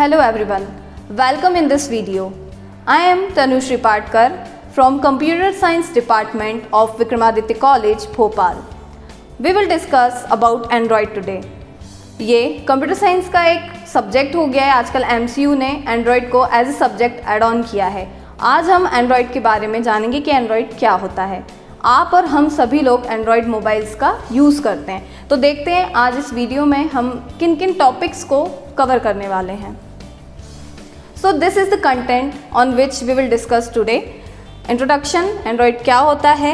Hello everyone, welcome in this video. I am Tanushree Patkar from Computer Science Department of Vikramaditya College, Bhopal. We will discuss about Android today. ये computer science का एक subject हो गया है, आजकल MCU ने Android को as a subject add on किया है। आज हम एंड्रॉयड के बारे में जानेंगे कि एंड्रॉयड क्या होता है। आप और हम सभी लोग एंड्रॉयड मोबाइल्स का यूज़ करते हैं, तो देखते हैं आज इस वीडियो में हम किन किन टॉपिक्स को कवर करने वाले हैं। So this is the content on which we will discuss today. Introduction, Android क्या होता है,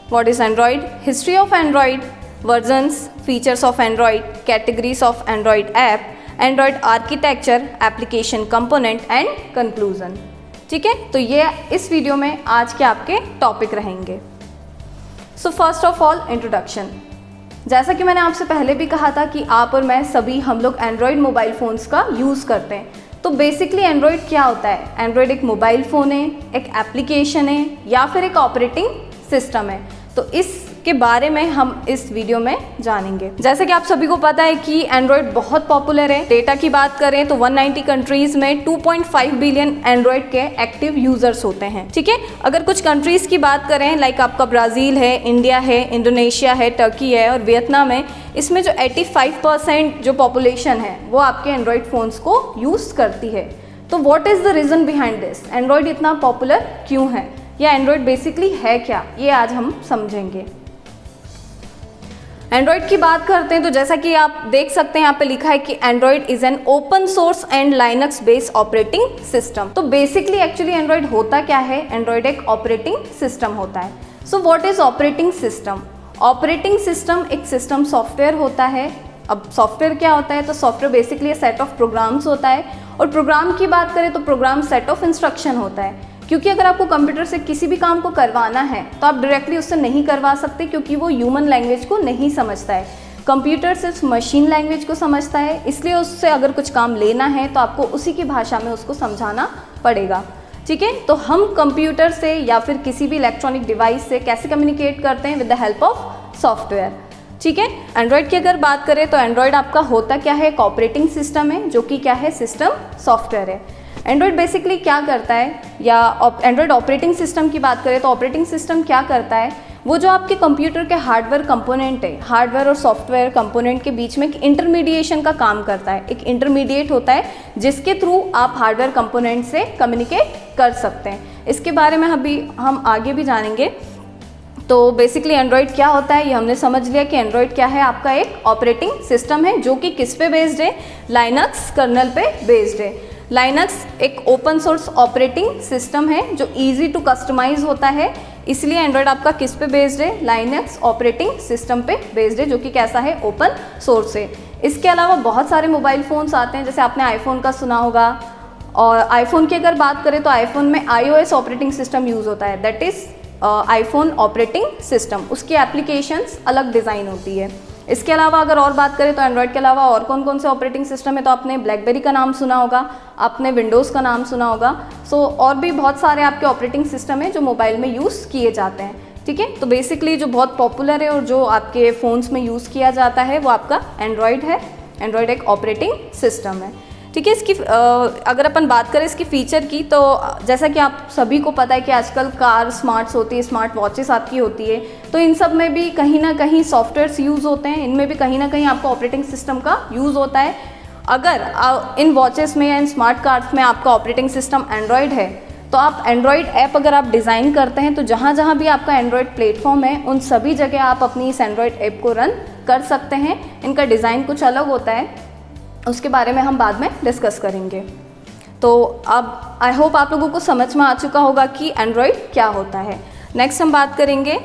what is Android, history of Android, versions, features of Android, categories of Android app, Android architecture, application component and conclusion. ठीक है, तो ये इस video में आज के आपके टॉपिक रहेंगे। So first of all introduction. जैसा कि मैंने आपसे पहले भी कहा था कि आप और मैं सभी हम लोग एंड्रॉयड मोबाइल फ़ोन्स का यूज़ करते हैं। तो बेसिकली एंड्रॉयड क्या होता है? एंड्रॉयड एक मोबाइल फ़ोन है, एक एप्लीकेशन है या फिर एक ऑपरेटिंग सिस्टम है। तो इसके बारे में हम इस वीडियो में जानेंगे। जैसे कि आप सभी को पता है कि एंड्रॉयड बहुत पॉपुलर है। डेटा की बात करें तो 190 कंट्रीज़ में 2.5 बिलियन एंड्रॉयड के एक्टिव यूज़र्स होते हैं। ठीक है, अगर कुछ कंट्रीज़ की बात करें लाइक आपका ब्राज़ील है, इंडिया है, इंडोनेशिया है, टर्की है और वियतनाम है, इसमें जो 85% जो पॉपुलेशन है वो आपके एंड्रॉयड फ़ोन्स को यूज़ करती है। तो what is the reason behind this? Android इतना पॉपुलर क्यों है या एंड्रॉयड बेसिकली है क्या, ये आज हम समझेंगे। एंड्रॉयड की बात करते हैं तो जैसा कि आप देख सकते हैं यहाँ पे लिखा है कि Android is an open source and Linux based operating system. तो बेसिकली एक्चुअली एंड्रॉयड होता क्या है? एंड्रॉयड एक ऑपरेटिंग सिस्टम होता है। So what is operating system? Operating system एक सिस्टम सॉफ्टवेयर होता है। अब सॉफ्टवेयर क्या होता है? तो software basically set of programs होता है, और प्रोग्राम की बात करें तो प्रोग्राम सेट ऑफ इंस्ट्रक्शन होता है। क्योंकि अगर आपको कंप्यूटर से किसी भी काम को करवाना है तो आप डायरेक्टली उससे नहीं करवा सकते, क्योंकि वो ह्यूमन लैंग्वेज को नहीं समझता है। कंप्यूटर सिर्फ मशीन लैंग्वेज को समझता है, इसलिए उससे अगर कुछ काम लेना है तो आपको उसी की भाषा में उसको समझाना पड़ेगा। ठीक है, तो हम कंप्यूटर से या फिर किसी भी इलेक्ट्रॉनिक डिवाइस से कैसे कम्युनिकेट करते हैं? With the help of software. ठीक है, एंड्रॉयड की अगर बात करें तो एंड्रॉयड आपका होता क्या है? एक ऑपरेटिंग सिस्टम है, जो कि क्या है? सिस्टम सॉफ्टवेयर है। एंड्रॉयड बेसिकली क्या करता है, या एंड्रॉयड ऑपरेटिंग सिस्टम की बात करें तो ऑपरेटिंग सिस्टम क्या करता है? वो जो आपके कंप्यूटर के हार्डवेयर कंपोनेंट है, हार्डवेयर और सॉफ्टवेयर कंपोनेंट के बीच में एक इंटरमीडिएशन का काम करता है। एक इंटरमीडिएट होता है जिसके थ्रू आप हार्डवेयर कंपोनेंट से कम्युनिकेट कर सकते हैं। इसके बारे में अभी हम आगे भी जानेंगे। तो बेसिकली एंड्रॉयड क्या होता है ये हमने समझ लिया कि एंड्रॉयड क्या है? आपका एक ऑपरेटिंग सिस्टम है, जो कि किस पे बेस्ड है? लाइनक्स कर्नल पे बेस्ड है। लाइनक्स एक ओपन सोर्स ऑपरेटिंग सिस्टम है जो इजी टू कस्टमाइज होता है, इसलिए एंड्रॉयड आपका किस पे बेस्ड है? लाइनक्स ऑपरेटिंग सिस्टम पे बेस्ड है, जो कि कैसा है? ओपन सोर्स है। इसके अलावा बहुत सारे मोबाइल फ़ोन्स आते हैं, जैसे आपने आईफोन का सुना होगा। और आईफोन की अगर बात करें तो आईफोन में iOS ऑपरेटिंग सिस्टम यूज़ होता है, that is iPhone operating system. उसकी एप्लीकेशंस अलग डिज़ाइन होती है। इसके अलावा अगर और बात करें तो एंड्रॉयड के अलावा और कौन कौन से ऑपरेटिंग सिस्टम है, तो आपने ब्लैकबेरी का नाम सुना होगा, आपने विंडोज़ का नाम सुना होगा। सो और भी बहुत सारे आपके ऑपरेटिंग सिस्टम है जो मोबाइल में यूज़ किए जाते हैं। ठीक है, तो बेसिकली जो बहुत पॉपुलर है और जो आपके फ़ोन्स में यूज़ किया जाता है वो आपका एंड्रॉयड है। एंड्रॉयड एक ऑपरेटिंग सिस्टम है। ठीक है, इसकी अगर अपन बात करें इसकी फ़ीचर की, तो जैसा कि आप सभी को पता है कि आजकल कार स्मार्ट्स होती है, स्मार्ट वॉचेस आपकी होती है, तो इन सब में भी कहीं ना कहीं सॉफ्टवेयर्स यूज़ होते हैं। इनमें भी कहीं ना कहीं आपको ऑपरेटिंग सिस्टम का यूज़ होता है। अगर इन वॉचेस में या इन स्मार्ट कार्स में आपका ऑपरेटिंग सिस्टम एंड्रॉयड है, तो आप एंड्रॉयड ऐप अगर आप डिज़ाइन करते हैं तो जहाँ जहाँ भी आपका एंड्रॉयड प्लेटफॉर्म है उन सभी जगह आप अपनी इस एंड्रॉयड ऐप को रन कर सकते हैं। इनका डिज़ाइन कुछ अलग होता है, उसके बारे में हम बाद में डिस्कस करेंगे। तो अब आई होप आप लोगों को समझ में आ चुका होगा कि एंड्रॉयड क्या होता है। नेक्स्ट हम बात करेंगे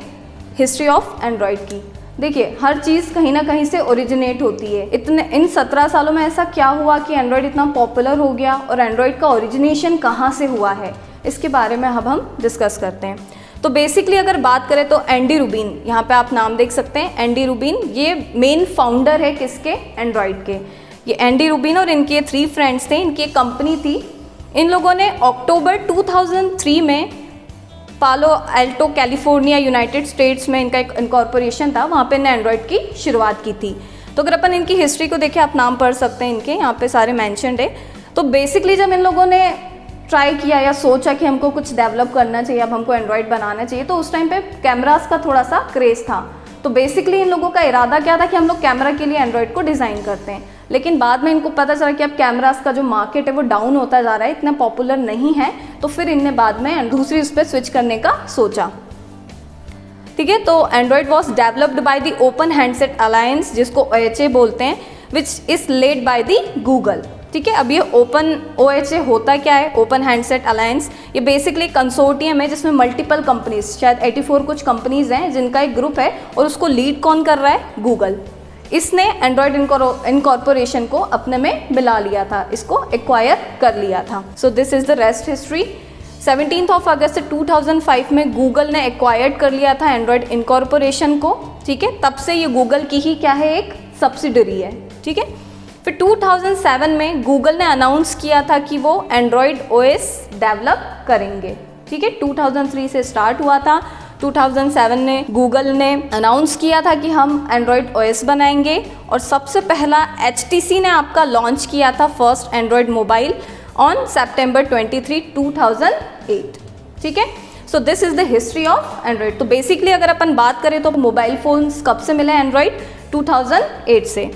हिस्ट्री ऑफ एंड्रॉयड की। देखिए, हर चीज़ कहीं ना कहीं से ओरिजिनेट होती है। इन 17 सालों में ऐसा क्या हुआ कि एंड्रॉयड इतना पॉपुलर हो गया, और एंड्रॉयड का ओरिजिनेशन कहाँ से हुआ है, इसके बारे में अब हम डिस्कस करते हैं। तो बेसिकली अगर बात करें तो एंडी रूबिन, यहाँ पे आप नाम देख सकते हैं, एंडी रूबिन ये मेन फाउंडर है किसके? एंड्रॉयड के। ये एंडी रूबिन और इनके 3 फ्रेंड्स थे, इनकी एक कंपनी थी। इन लोगों ने अक्टूबर 2003 में पालो एल्टो कैलिफोर्निया यूनाइटेड स्टेट्स में इनका एक इनकॉर्पोरेशन था, वहाँ पे इन्हें एंड्रॉयड की शुरुआत की थी। तो अगर अपन इनकी हिस्ट्री को देखें, आप नाम पढ़ सकते हैं इनके, यहाँ पे सारे मैंशनड है। तो बेसिकली जब इन लोगों ने ट्राई किया या सोचा कि हमको कुछ डेवलप करना चाहिए, अब हमको एंड्रॉयड बनाना चाहिए, तो उस टाइम पे कैमरास का थोड़ा सा क्रेज़ था। तो बेसिकली इन लोगों का इरादा क्या था कि हम लोग कैमरा के लिए एंड्रॉयड को डिज़ाइन करते हैं, लेकिन बाद में इनको पता चला कि अब कैमरास का जो मार्केट है वो डाउन होता जा रहा है, इतना पॉपुलर नहीं है, तो फिर इनने बाद में दूसरी उस पर स्विच करने का सोचा। ठीक है, तो Android was developed by the open handset alliance, जिसको OHA बोलते हैं, which is led by the Google. ठीक है, अब ये ओपन OHA होता क्या है, ओपन हैंडसेट अलायंस, ये बेसिकली कंसोर्टियम है जिसमें मल्टीपल कंपनीज, शायद 84 कुछ कंपनीज हैं जिनका एक ग्रुप है, और उसको लीड कौन कर रहा है, गूगल। इसने एंड्रॉयड इनकॉर्पोरेशन को अपने में मिला लिया था, इसको एक्वायर कर लिया था। So this is the rest history. 17 अगस्त 2005 में गूगल ने एक्वायर्ड कर लिया था एंड्रॉयड इनकॉर्पोरेशन को। ठीक है, तब से ये गूगल की ही क्या है, एक सब्सिडरी है। ठीक है, फिर 2007 में गूगल ने अनाउंस किया था कि वो एंड्रॉयड OS डेवलप करेंगे। ठीक है, 2003 से स्टार्ट हुआ था, 2007 में गूगल ने अनाउंस किया था कि हम एंड्रॉयड OS बनाएंगे, और सबसे पहला HTC ने आपका लॉन्च किया था first Android mobile on September 23, 2008। ठीक है, सो this is the history of Android. तो बेसिकली अगर अपन बात करें तो मोबाइल फ़ोन्स कब से मिले एंड्रॉयड, 2008 से।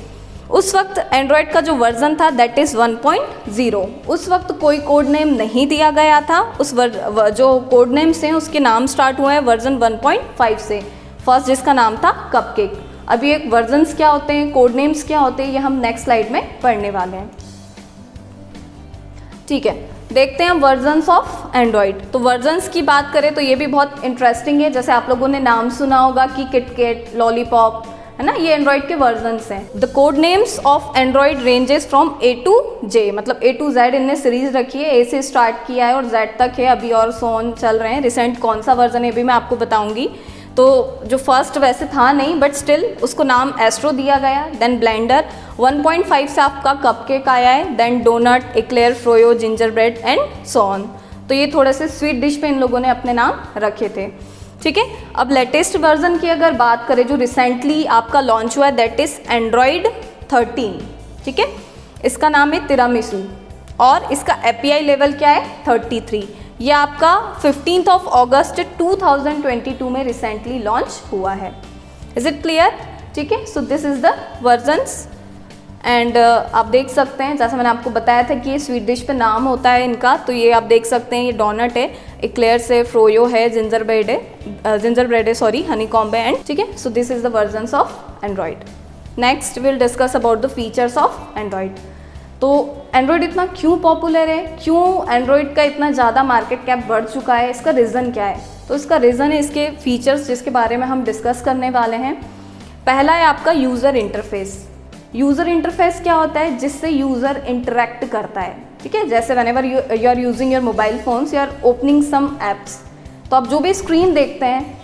उस वक्त एंड्रॉयड का जो वर्जन था दैट इज़ 1.0। उस वक्त कोई कोड नेम नहीं दिया गया था, जो कोड नेम्स हैं उसके नाम स्टार्ट हुए हैं वर्जन 1.5 से। फर्स्ट जिसका नाम था कपकेक। अभी एक वर्जन्स क्या होते हैं, कोड नेम्स क्या होते हैं, ये हम नेक्स्ट स्लाइड में पढ़ने वाले हैं। ठीक है, देखते हैं वर्जन्स ऑफ एंड्रॉयड। तो वर्जन्स की बात करें तो ये भी बहुत इंटरेस्टिंग है। जैसे आप लोगों ने नाम सुना होगा कि किटकैट, लॉलीपॉप, है ना, ये एंड्रॉयड के वर्जन्स हैं। The code names of Android ranges from A to J, मतलब A to Z इनने सीरीज रखी है, A से स्टार्ट किया है और Z तक है अभी, और सो ऑन चल रहे हैं। रिसेंट कौन सा वर्जन है भी मैं आपको बताऊंगी। तो जो फर्स्ट वैसे था नहीं, बट स्टिल उसको नाम एस्ट्रो दिया गया। देन ब्लेंडर 1.5 से आपका कपकेक आया है, then donut, eclair, froyo, gingerbread and so on. तो ये थोड़े से स्वीट डिश पे इन लोगों ने अपने नाम रखे थे। ठीक है, अब लेटेस्ट वर्जन की अगर बात करें जो रिसेंटली आपका लॉन्च हुआ है दैट इज़ एंड्रॉयड 13। ठीक है, इसका नाम है तिरामिसू, और इसका API लेवल क्या है, 33। ये आपका 15 अगस्त 2022 में रिसेंटली लॉन्च हुआ है। Is it clear? ठीक है, सो this is the versions. And आप देख सकते हैं, जैसा मैंने आपको बताया था कि ये स्वीट डिश पे नाम होता है इनका, तो ये आप देख सकते हैं, ये डोनट है, एक्लेयर्स है, फ्रोयो है, जिंजर ब्रेड है सॉरी, हनी कॉम्ब है, एंड ठीक है, सो this is the versions of Android. Next will discuss about the features of Android. तो एंड्रॉयड इतना क्यों पॉपुलर है, क्यों एंड्रॉयड का इतना ज़्यादा मार्केट कैप बढ़ चुका है, इसका रीज़न क्या है? तो इसका रीज़न है इसके फीचर्स, जिसके बारे में हम डिस्कस करने वाले हैं। पहला है आपका यूज़र इंटरफेस। यूज़र इंटरफेस क्या होता है, जिससे यूज़र इंटरेक्ट करता है। ठीक है, जैसे whenever you are using your mobile phones, you are opening some apps, तो आप जो भी स्क्रीन देखते हैं,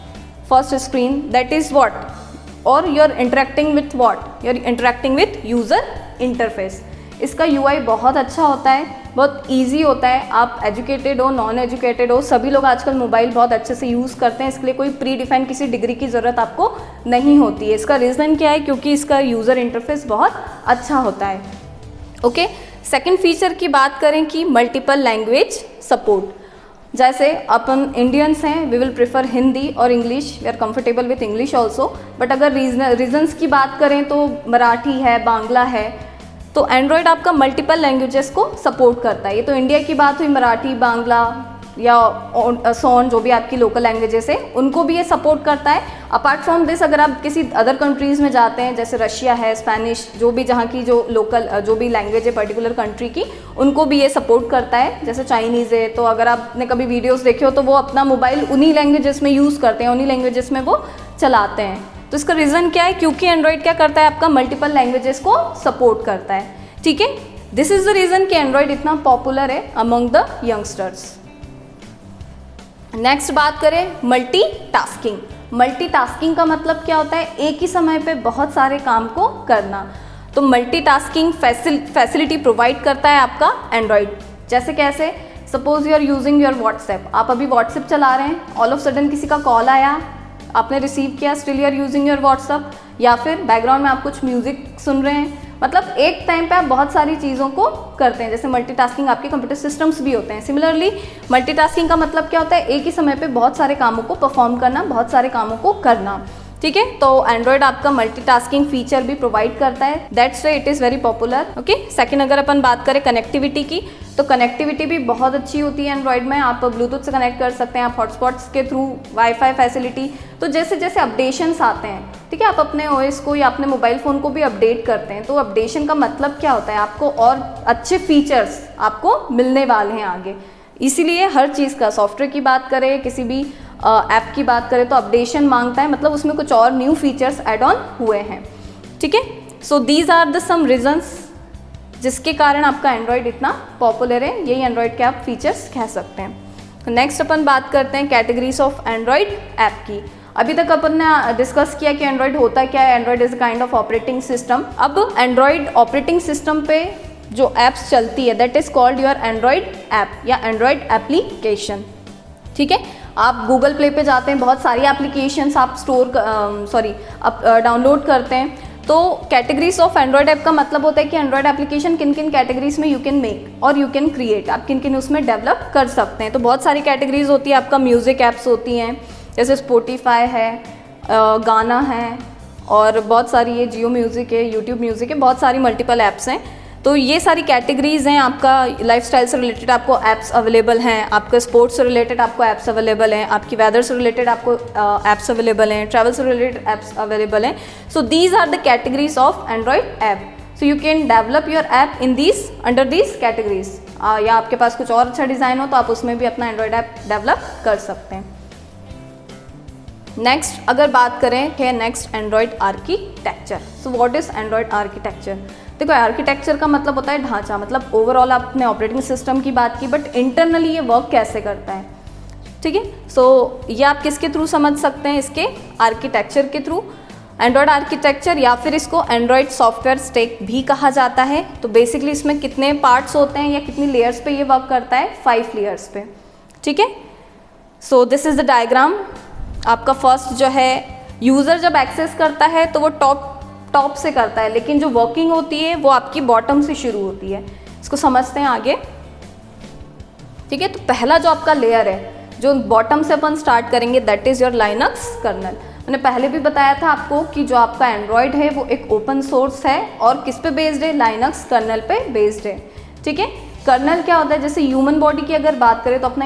first screen that is what, और you are interacting with what, you are interacting with user interface. इसका UI बहुत अच्छा होता है, बहुत इजी होता है। आप एजुकेटेड हो, नॉन एजुकेटेड हो, सभी लोग आजकल मोबाइल बहुत अच्छे से यूज़ करते हैं। इसके लिए कोई प्री डिफाइन किसी डिग्री की ज़रूरत आपको नहीं होती है। इसका रीज़न क्या है, क्योंकि इसका यूज़र इंटरफेस बहुत अच्छा होता है। ओके, सेकंड फीचर की बात करें कि मल्टीपल लैंग्वेज सपोर्ट। जैसे अपन इंडियंस हैं, वी विल प्रेफर हिंदी और English, we are comfortable with English also, but अगर रीजन्स की बात करें तो मराठी है, बांग्ला है, तो एंड्रॉयड आपका मल्टीपल लैंग्वेजेस को सपोर्ट करता है। ये तो इंडिया की बात हुई, मराठी, बांग्ला या सोन, जो भी आपकी लोकल लैंग्वेजेस है उनको भी ये सपोर्ट करता है। अपार्ट फ्रॉम दिस, अगर आप किसी अदर कंट्रीज़ में जाते हैं, जैसे रशिया है, स्पेनिश, जो भी जहाँ की जो लोकल जो भी लैंग्वेज है पर्टिकुलर कंट्री की, उनको भी ये सपोर्ट करता है। जैसे चाइनीज़ है, तो अगर आपने कभी वीडियोज़ देखे हो तो वो अपना मोबाइल उन्हीं लैंग्वेजेस में यूज़ करते हैं, उन्हीं लैंग्वेजेस में वो चलाते हैं। तो इसका रीज़न क्या है, क्योंकि एंड्रॉयड क्या करता है, आपका मल्टीपल लैंग्वेजेस को सपोर्ट करता है। ठीक है, दिस इज़ द रीज़न कि एंड्रॉयड इतना पॉपुलर है अमंग द यंगस्टर्स। नेक्स्ट बात करें मल्टीटास्किंग। मल्टीटास्किंग का मतलब क्या होता है, एक ही समय पे बहुत सारे काम को करना। तो मल्टीटास्किंग फैसिलिटी प्रोवाइड करता है आपका एंड्रॉयड। जैसे कैसे, suppose you are using your WhatsApp, आप अभी व्हाट्सएप चला रहे हैं, ऑल ऑफ सडन किसी का कॉल आया, आपने रिसीव किया, still you are using your WhatsApp, या फिर बैकग्राउंड में आप कुछ म्यूजिक सुन रहे हैं, मतलब एक टाइम पे आप बहुत सारी चीज़ों को करते हैं, जैसे मल्टीटास्किंग आपके कंप्यूटर सिस्टम्स भी होते हैं। सिमिलरली मल्टीटास्किंग का मतलब क्या होता है, एक ही समय पे बहुत सारे कामों को परफॉर्म करना, बहुत सारे कामों को करना, ठीक है। तो एंड्रॉयड आपका मल्टीटास्किंग फीचर भी प्रोवाइड करता है, that's why it is very popular. Okay, second अगर अपन बात करें कनेक्टिविटी की, तो कनेक्टिविटी भी बहुत अच्छी होती है एंड्रॉयड में। आप ब्लूटूथ से कनेक्ट कर सकते हैं, आप हॉटस्पॉट्स के थ्रू, वाईफाई फैसिलिटी। तो जैसे जैसे अपडेशंस आते हैं, ठीक है, आप अपने ओएस को या अपने मोबाइल फ़ोन को भी अपडेट करते हैं, तो अपडेशन का मतलब क्या होता है, आपको और अच्छे फीचर्स आपको मिलने वाले हैं आगे। इसीलिए हर चीज़ का, सॉफ्टवेयर की बात करें, किसी भी ऐप की बात करें, तो अपडेशन मांगता है, मतलब उसमें कुछ और न्यू फीचर्स एड ऑन हुए हैं, ठीक है। So these are the some reasons जिसके कारण आपका एंड्रॉयड इतना पॉपुलर है, यही एंड्रॉयड के आप फीचर्स कह सकते हैं। नेक्स्ट अपन बात करते हैं कैटेगरीज ऑफ एंड्रॉयड ऐप की। अभी तक अपन ने डिस्कस किया कि एंड्रॉयड होता क्या है, Android is a kind of operating system. अब एंड्रॉयड ऑपरेटिंग सिस्टम पे जो ऐप्स चलती है, that is called your Android app या एंड्रॉयड एप्लीकेशन, ठीक है। आप गूगल प्ले पे जाते हैं, बहुत सारी एप्लीकेशंस आप डाउनलोड करते हैं। तो कैटेगरीज ऑफ एंड्रॉयड ऐप का मतलब होता है कि एंड्रॉयड एप्लीकेशन किन किन कैटेगरीज में यू कैन मेक और यू कैन क्रिएट, आप किन किन उसमें डेवलप कर सकते हैं। तो बहुत सारी कैटेगरीज होती है, आपका म्यूज़िक ऐप्स होती हैं, जैसे स्पॉटिफाई है, गाना है, और बहुत सारी ये जियो म्यूज़िक है, यूट्यूब म्यूज़िक है, बहुत सारी मल्टीपल ऐप्स हैं। तो ये सारी कैटेगरीज हैं। आपका लाइफस्टाइल से रिलेटेड आपको ऐप्स अवेलेबल हैं, आपका स्पोर्ट्स से रिलेटेड आपको ऐप्स अवेलेबल हैं, आपकी वेदर से रिलेटेड आपको ऐप्स अवेलेबल हैं, ट्रैवल से रिलेटेड ऐप्स अवेलेबल हैं। So these are the categories of Android app. So you can develop your app in these under these categories. या आपके पास कुछ और अच्छा डिज़ाइन हो तो आप उसमें भी अपना एंड्रॉयड ऐप डेवलप कर सकते हैं। नेक्स्ट अगर बात करें है next Android architecture. So what is Android architecture? देखो, आर्किटेक्चर का मतलब होता है ढांचा, मतलब ओवरऑल आपने ऑपरेटिंग सिस्टम की बात की, बट इंटरनली ये वर्क कैसे करता है, ठीक है। सो ये आप किसके थ्रू समझ सकते हैं, इसके आर्किटेक्चर के थ्रू। एंड्रॉयड आर्किटेक्चर या फिर इसको एंड्रॉयड सॉफ्टवेयर स्टैक भी कहा जाता है। तो बेसिकली इसमें कितने पार्ट्स होते हैं या कितनी लेयर्स पे ये वर्क करता है, 5 लेयर्स पे, ठीक है। So this is the diagram. आपका फर्स्ट जो है, यूज़र जब एक्सेस करता है तो वो टॉप से करता है, लेकिन जो वर्किंग होती है वो आपकी बॉटम से शुरू होती है। इसको समझते हैं आगे, ठीक है। तो पहला जो आपका लेयर है, जो बॉटम से अपन स्टार्ट करेंगे, that is your Linux kernel. मैंने पहले भी बताया था आपको कि जो आपका एंड्रॉयड है वो एक ओपन सोर्स है और किस पे बेस्ड है, लाइनक्स कर्नल पे बेस्ड है, ठीक है। कर्नल क्या होता है, जैसे ह्यूमन बॉडी की अगर बात करें तो अपना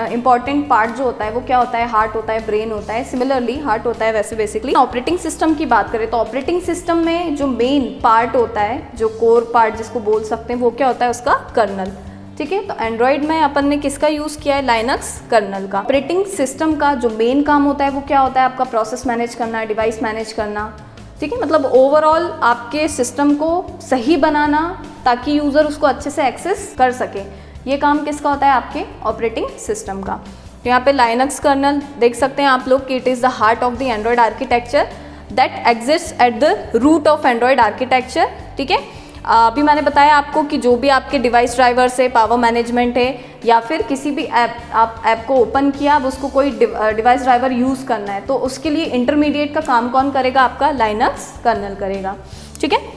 इंपॉर्टेंट पार्ट जो होता है वो क्या होता है, हार्ट होता है, ब्रेन होता है। सिमिलरली हार्ट होता है वैसे बेसिकली। ऑपरेटिंग सिस्टम की बात करें तो ऑपरेटिंग सिस्टम में जो मेन पार्ट होता है, जो कोर पार्ट जिसको बोल सकते हैं, वो क्या होता है, उसका कर्नल, ठीक है। तो एंड्रॉयड में अपन ने किसका यूज़ किया है, लाइनक्स कर्नल का। ऑपरेटिंग सिस्टम का जो मेन काम होता है वो क्या होता है, आपका प्रोसेस मैनेज करना, डिवाइस मैनेज करना, ठीक है। मतलब ओवरऑल आपके सिस्टम को सही बनाना ताकि यूज़र उसको अच्छे से एक्सेस कर सके, ये काम किसका होता है, आपके ऑपरेटिंग सिस्टम का। तो यहाँ पे लाइनक्स कर्नल देख सकते हैं आप लोग कि it is the heart of the Android architecture that exist at the root of Android architecture, ठीक है। अभी मैंने बताया आपको कि जो भी आपके डिवाइस ड्राइवर्स है, पावर मैनेजमेंट है, या फिर किसी भी आप ऐप को ओपन किया, अब उसको कोई डिवाइस ड्राइवर यूज़ करना है, तो उसके लिए इंटरमीडिएट का काम कौन करेगा, आपका लाइनक्स कर्नल करेगा, ठीक है।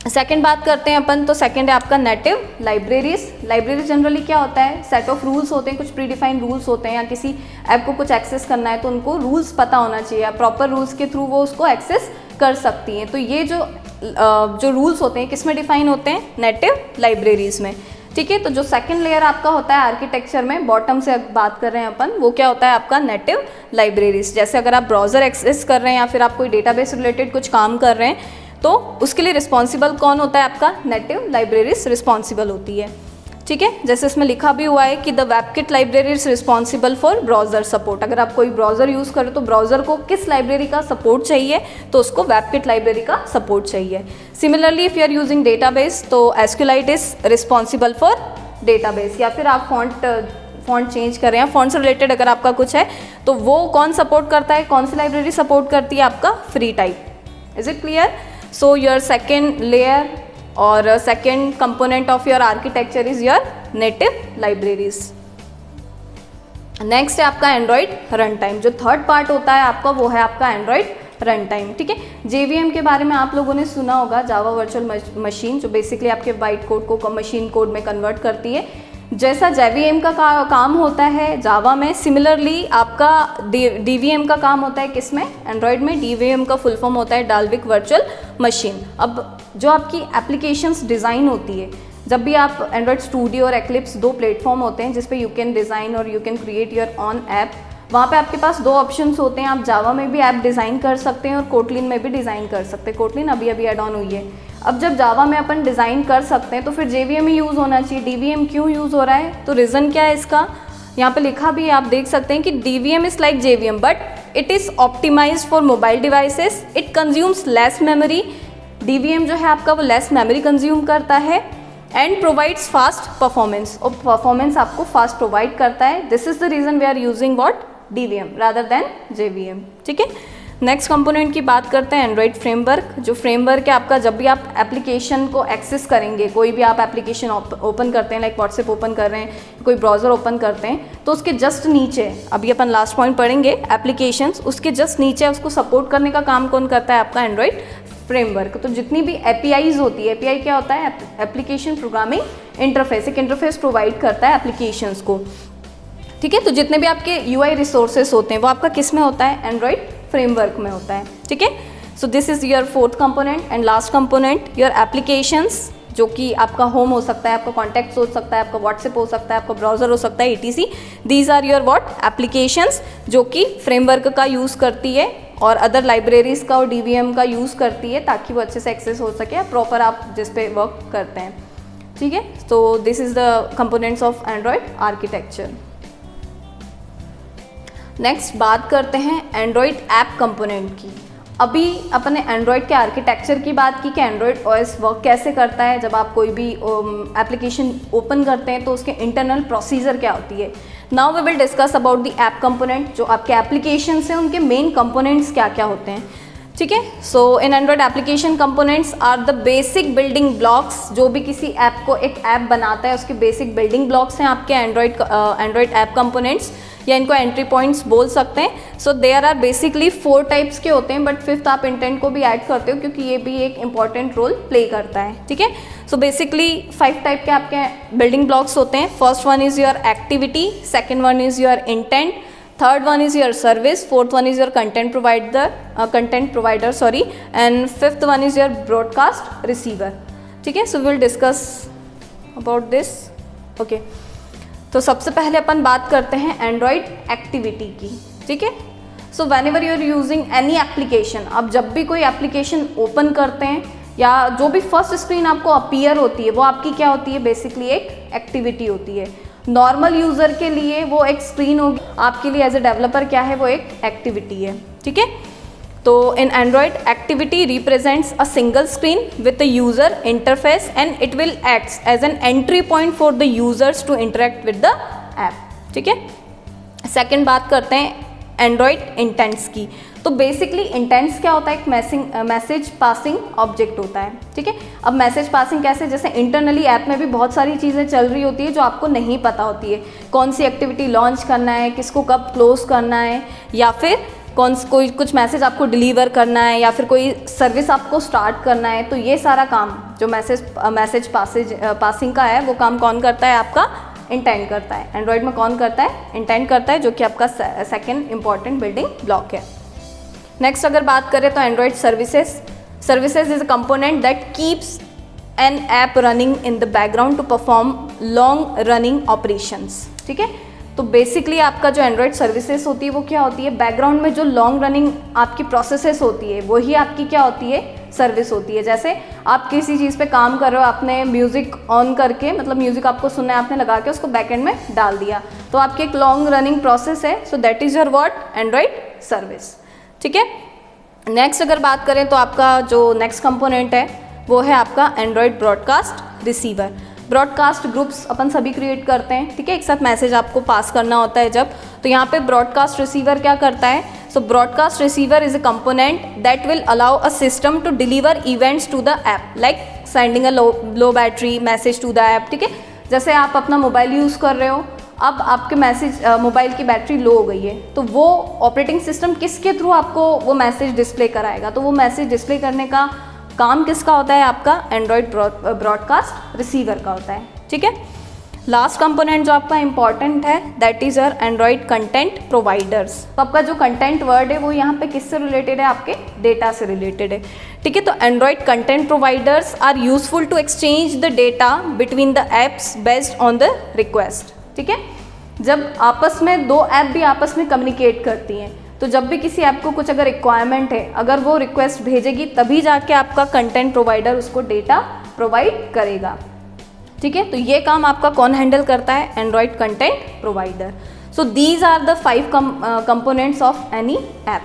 सेकंड बात करते हैं अपन, तो सेकंड है आपका नेटिव लाइब्रेरीज। लाइब्रेरी जनरली क्या होता है, सेट ऑफ रूल्स होते हैं, कुछ प्रीडिफाइंड रूल्स होते हैं, या किसी ऐप को कुछ एक्सेस करना है तो उनको रूल्स पता होना चाहिए, या प्रॉपर रूल्स के थ्रू वो उसको एक्सेस कर सकती हैं। तो ये जो रूल्स होते हैं किस में डिफाइन होते हैं, नेटिव लाइब्रेरीज में, ठीक है। तो जो सेकंड लेयर आपका होता है आर्किटेक्चर में, बॉटम से बात कर रहे हैं अपन, वो क्या होता है आपका नेटिव लाइब्रेरीज। जैसे अगर आप ब्राउजर एक्सेस कर रहे हैं या फिर आप कोई डेटाबेस रिलेटेड कुछ काम कर रहे हैं, तो उसके लिए रिस्पॉन्सिबल कौन होता है, आपका नेटिव लाइब्रेरीज रिस्पॉन्सिबल होती है, ठीक है। जैसे इसमें लिखा भी हुआ है कि the WebKit library is responsible for browser support. अगर आप कोई ब्राउजर यूज़ करें तो ब्राउजर को किस लाइब्रेरी का सपोर्ट चाहिए, तो उसको वेबकिट लाइब्रेरी का सपोर्ट चाहिए। Similarly if you are using database, तो SQLite is responsible for database. या फिर आप फॉन्ट चेंज कर रहे हैं, फॉन्ट से रिलेटेड अगर आपका कुछ है तो वो कौन सपोर्ट करता है, कौन सी लाइब्रेरी सपोर्ट करती है, आपका free type. Is it clear? So your second layer और second component of your architecture is your native libraries. Next है आपका एंड्रॉयड रन टाइम। जो थर्ड पार्ट होता है आपका, वो है आपका एंड्रॉयड रन टाइम। ठीक है, JVM के बारे में आप लोगों ने सुना होगा, जावा वर्चुअल मशीन, जो बेसिकली आपके बाइट कोड को मशीन कोड में कन्वर्ट करती है। जैसा JVM का काम होता है जावा में, सिमिलरली आपका DVM का काम होता है किसमें, एंड्रॉयड में। DVM का फुल फॉर्म होता है डाल्विक वर्चुअल मशीन। अब जो आपकी एप्लीकेशंस डिज़ाइन होती है, जब भी आप एंड्रॉयड स्टूडियो और एक्लिप्स 2 प्लेटफॉर्म होते हैं जिसपे यू कैन डिज़ाइन और you can create your on app, वहाँ पे आपके पास 2 ऑप्शंस होते हैं। आप जावा में भी ऐप डिज़ाइन कर सकते हैं और कोटलिन में भी डिज़ाइन कर सकते हैं। कोटलिन अभी ऐड ऑन हुई है। अब जब जावा में अपन डिज़ाइन कर सकते हैं तो फिर JVM ही यूज़ होना चाहिए। DVM क्यों यूज़ हो रहा है, तो रीज़न क्या है इसका, यहाँ पे लिखा भी है, आप देख सकते हैं कि DVM is like JVM but it is optimised for mobile devices, it consumes less memory. DVM जो है आपका वो लेस मेमोरी कंज्यूम करता है एंड प्रोवाइड्स फास्ट परफॉर्मेंस, और परफॉर्मेंस आपको फास्ट प्रोवाइड करता है। This is the reason we are using what, DVM rather than JVM। ठीक है, नेक्स्ट कंपोनेंट की बात करते हैं, एंड्रॉयड फ्रेमवर्क। जो फ्रेमवर्क है आपका, जब भी आप एप्लीकेशन को एक्सेस करेंगे, कोई भी आप एप्लीकेशन ओपन करते हैं, लाइक व्हाट्सएप ओपन कर रहे हैं, कोई ब्राउज़र ओपन करते हैं, तो उसके जस्ट नीचे, अभी अपन लास्ट पॉइंट पढ़ेंगे एप्लीकेशंस, उसके जस्ट नीचे उसको सपोर्ट करने का काम कौन करता है, आपका एंड्रॉयड फ्रेमवर्क। तो जितनी भी APIs होती है, API क्या होता है, एप्लीकेशन प्रोग्रामिंग इंटरफेस, एक इंटरफेस प्रोवाइड करता है एप्लीकेशंस को। ठीक है, तो जितने भी आपके UI रिसोर्सेस होते हैं वो आपका किस में होता है, एंड्रॉयड फ्रेमवर्क में होता है। ठीक है, सो this is your 4th component and last component, your applications, जो कि आपका होम हो सकता है, आपका कॉन्टैक्ट्स हो सकता है, आपका व्हाट्सएप हो सकता है, आपका ब्राउज़र हो सकता है, ETC। These are your what, applications, जो कि फ्रेमवर्क का यूज़ करती है और अदर लाइब्रेरीज़ का और DVM का यूज़ करती है, ताकि वो अच्छे से एक्सेस हो सके प्रॉपर आप जिस पे वर्क करते हैं। ठीक है, तो this is the components of Android architecture. Next बात करते हैं एंड्रॉयड ऐप कंपोनेंट की। अभी अपने एंड्रॉयड के आर्किटेक्चर की बात की कि एंड्रॉयड OS वर्क कैसे करता है। जब आप कोई भी एप्लीकेशन ओपन करते हैं तो उसके इंटरनल प्रोसीजर क्या होती है। Now we will discuss about the app component. जो आपके एप्लीकेशन हैं उनके मेन कंपोनेंट्स क्या क्या होते हैं। ठीक है, so in Android application components are the basic building blocks. जो भी किसी ऐप को एक ऐप बनाता है उसके बेसिक बिल्डिंग ब्लॉक्स हैं आपके एंड्रॉयड ऐप कंपोनेंट्स, या इनको एंट्री पॉइंट्स बोल सकते हैं। So there are basically 4 types के होते हैं, बट 5th आप इंटेंट को भी ऐड करते हो क्योंकि ये भी एक इंपॉर्टेंट रोल प्ले करता है। ठीक है, सो बेसिकली 5 टाइप के आपके बिल्डिंग ब्लॉक्स होते हैं। First one is your activity, second one is your intent, third one is your service, fourth one is your content provider sorry, and fifth one is your broadcast receiver. ठीक है, so will discuss about this. Okay, तो सबसे पहले अपन बात करते हैं Android activity की। ठीक है, so whenever you are using any application, आप जब भी कोई एप्लीकेशन ओपन करते हैं या जो भी फर्स्ट स्क्रीन आपको अपीयर होती है वो आपकी क्या होती है, बेसिकली एक एक्टिविटी होती है। नॉर्मल यूज़र के लिए वो एक स्क्रीन होगी, आपके लिए एज ए डेवलपर क्या है, वो एक एक्टिविटी है। ठीक है, तो in Android activity represents a single screen with the user interface and it will acts as an entry point for the users to interact with the app. ठीक है, सेकेंड बात करते हैं एंड्रॉयड इंटेंट्स की। तो बेसिकली इंटेंट्स क्या होता है, एक मैसेज पासिंग ऑब्जेक्ट होता है। ठीक है, अब मैसेज पासिंग कैसे, जैसे इंटरनली ऐप में भी बहुत सारी चीज़ें चल रही होती है जो आपको नहीं पता होती है, कौन सी एक्टिविटी लॉन्च करना है, किसको कब क्लोज करना है, या फिर कोई कुछ मैसेज आपको डिलीवर करना है, या फिर कोई सर्विस आपको स्टार्ट करना है। तो ये सारा काम जो मैसेज पासिंग का है वो काम कौन करता है, आपका इंटेंट करता है। एंड्रॉयड में कौन करता है, इंटेंट करता है, जो कि आपका सेकेंड इंपॉर्टेंट बिल्डिंग ब्लॉक है। नेक्स्ट अगर बात करें तो Android services is a component that keeps an app running in the background to perform long running operations. ठीक है, तो बेसिकली आपका जो एंड्रॉयड सर्विसेज होती है वो क्या होती है, बैकग्राउंड में जो लॉन्ग रनिंग आपकी प्रोसेसेस होती है वही आपकी क्या होती है, सर्विस होती है। जैसे आप किसी चीज़ पे काम कर रहे हो, आपने म्यूज़िक ऑन करके, मतलब म्यूज़िक आपको सुनना है, आपने लगा के उसको बैकएंड में डाल दिया, तो आपकी एक लॉन्ग रनिंग प्रोसेस है। So that is your what, Android service. ठीक है, नेक्स्ट अगर बात करें तो आपका जो नेक्स्ट कंपोनेंट है वो है आपका Android broadcast receiver. Broadcast groups अपन सभी क्रिएट करते हैं। ठीक है, एक साथ मैसेज आपको पास करना होता है जब, तो यहाँ पे ब्रॉडकास्ट रिसीवर क्या करता है। So broadcast receiver is a component that will allow a system to deliver events to the app, like sending a low battery message to the app. ठीक है, जैसे आप अपना मोबाइल यूज़ कर रहे हो, अब आपके मैसेज मोबाइल की बैटरी लो हो गई है, तो वो ऑपरेटिंग सिस्टम किसके थ्रू आपको वो मैसेज डिस्प्ले कराएगा? तो वो मैसेज डिस्प्ले करने का काम किसका होता है? आपका एंड्रॉयड ब्रॉडकास्ट रिसीवर का होता है। ठीक है, लास्ट कंपोनेंट जो आपका इंपॉर्टेंट है that is your Android content providers. तो आपका जो कंटेंट वर्ड है वो यहाँ पे किससे रिलेटेड है? आपके डेटा से रिलेटेड है। ठीक है, तो Android content providers are useful to exchange the data between the apps based on the request. ठीक है, जब आपस में दो ऐप भी आपस में कम्युनिकेट करती हैं, तो जब भी किसी ऐप को कुछ अगर रिक्वायरमेंट है, अगर वो रिक्वेस्ट भेजेगी तभी जाके आपका कंटेंट प्रोवाइडर उसको डेटा प्रोवाइड करेगा। ठीक है, तो ये काम आपका कौन हैंडल करता है? Android content provider. So these are the 5 components of any app.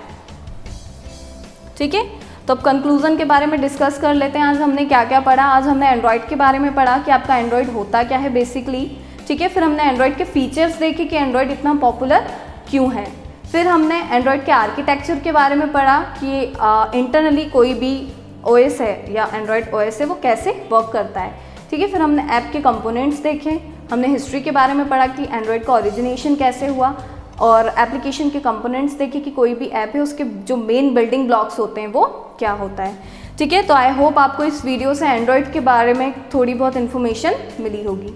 ठीक है, तो अब कंक्लूजन के बारे में डिस्कस कर लेते हैं। आज हमने क्या क्या पढ़ा? आज हमने एंड्रॉयड के बारे में पढ़ा कि आपका एंड्रॉयड होता क्या है बेसिकली। ठीक है, फिर हमने एंड्रॉयड के फीचर्स देखे कि एंड्रॉयड इतना पॉपुलर क्यों है। फिर हमने एंड्रॉयड के आर्किटेक्चर के बारे में पढ़ा कि इंटरनली कोई भी ओएस है या एंड्रॉयड ओएस है वो कैसे वर्क करता है। ठीक है, फिर हमने ऐप के कंपोनेंट्स देखे, हमने हिस्ट्री के बारे में पढ़ा कि एंड्रॉयड का ओरिजिनेशन कैसे हुआ, और एप्लीकेशन के कंपोनेंट्स देखे कि कोई भी ऐप है उसके जो मेन बिल्डिंग ब्लॉक्स होते हैं वो क्या होता है। ठीक है, तो आई होप आपको इस वीडियो से एंड्रॉयड के बारे में थोड़ी बहुत इन्फॉर्मेशन मिली होगी।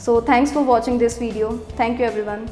So thanks for watching this video. Thank you everyone.